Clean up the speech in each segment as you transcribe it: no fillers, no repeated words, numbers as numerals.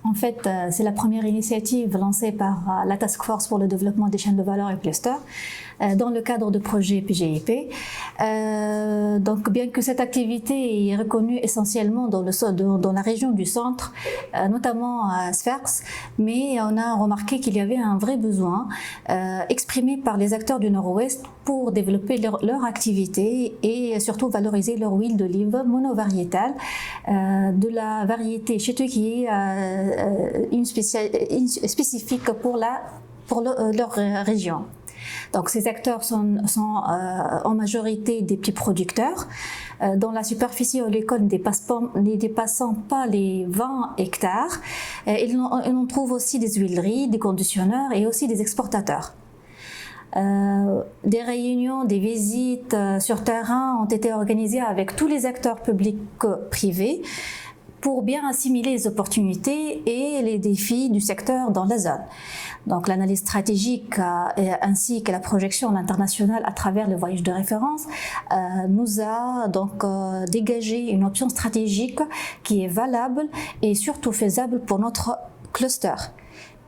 En fait, c'est la première initiative lancée par la Task Force pour le développement des chaînes de valeur et clusters dans le cadre de projet PGIP. Donc, bien que cette activité est reconnue essentiellement dans la région du centre, notamment à Sfax, mais on a remarqué qu'il y avait un vrai besoin exprimé par les acteurs du Nord-Ouest pour développer leur activité et surtout valoriser leur huile d'olive monovariétale de la variété Chetu qui est spécifique pour leur région. Donc ces acteurs sont en majorité des petits producteurs dont la superficie oléicole ne dépassant pas les 20 hectares. Et on trouve aussi des huileries, des conditionneurs et aussi des exportateurs. Des réunions, des visites sur terrain ont été organisées avec tous les acteurs publics privés pour bien assimiler les opportunités et les défis du secteur dans la zone. Donc l'analyse stratégique ainsi que la projection à l'international à travers le voyage de référence nous a donc dégagé une option stratégique qui est valable et surtout faisable pour notre cluster.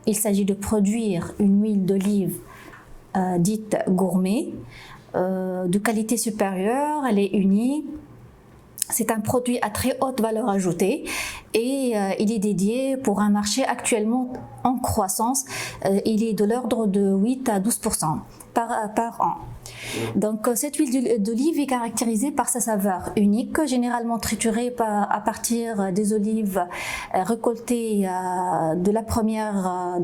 Il s'agit de produire une huile d'olive dite gourmet, de qualité supérieure, elle est unique. C'est un produit à très haute valeur ajoutée et il est dédié pour un marché actuellement en croissance. Il est de l'ordre de 8 à 12% par an. Donc cette huile d'olive est caractérisée par sa saveur unique, généralement triturée à partir des olives récoltées de la première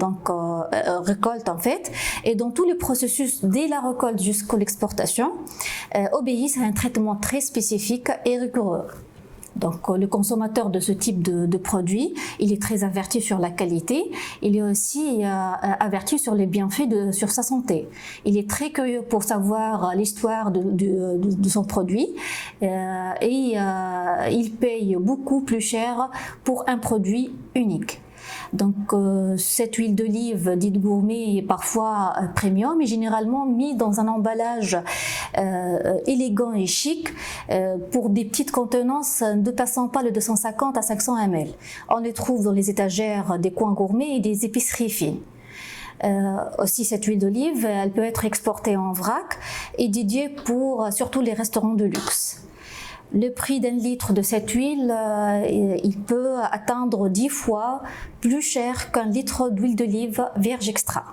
récolte en fait, et dans tout le processus dès la récolte jusqu'à l'exportation obéissent à un traitement très spécifique et rigoureux. Donc le consommateur de ce type de produit, il est très averti sur la qualité, il est aussi averti sur les bienfaits sur sa santé. Il est très curieux pour savoir l'histoire de son produit et il paye beaucoup plus cher pour un produit unique. Donc cette huile d'olive dite gourmet est parfois premium et généralement mise dans un emballage élégant et chic pour des petites contenances ne dépassant pas le 250 à 500 ml. On les trouve dans les étagères des coins gourmets et des épiceries fines. Aussi cette huile d'olive, elle peut être exportée en vrac et dédiée pour surtout les restaurants de luxe. Le prix d'un litre de cette huile, il peut atteindre 10 fois plus cher qu'un litre d'huile d'olive vierge extra.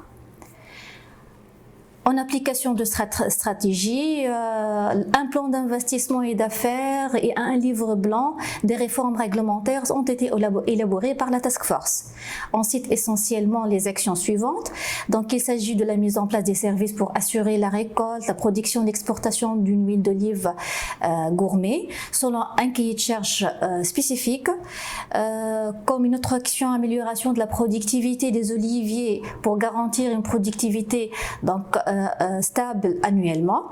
En application de stratégie, un plan d'investissement et d'affaires et un livre blanc des réformes réglementaires ont été élaborés par la Task Force. On cite essentiellement les actions suivantes. Donc, il s'agit de la mise en place des services pour assurer la récolte, la production et l'exportation d'une huile d'olive gourmet, selon un cahier de charge spécifique, comme une autre action, amélioration de la productivité des oliviers pour garantir une productivité stable annuellement.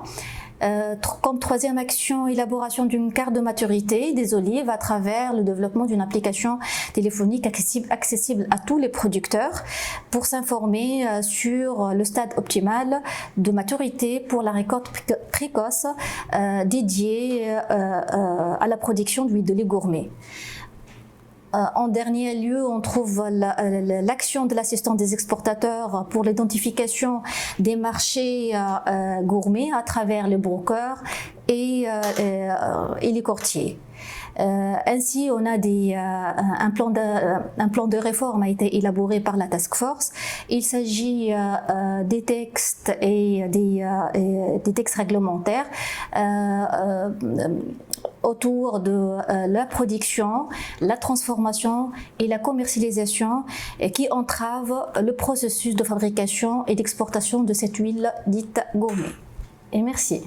Comme troisième action, élaboration d'une carte de maturité des olives à travers le développement d'une application téléphonique accessible à tous les producteurs pour s'informer sur le stade optimal de maturité pour la récolte précoce dédiée à la production d'huile d'olive gourmet. En dernier lieu, on trouve l'action de l'assistant des exportateurs pour l'identification des marchés gourmets à travers les brokers et les courtiers. Ainsi, on a un plan de réforme a été élaboré par la Task Force. Il s'agit des textes et des textes réglementaires autour de la production, la transformation et la commercialisation qui entravent le processus de fabrication et d'exportation de cette huile dite gourmet. Et merci.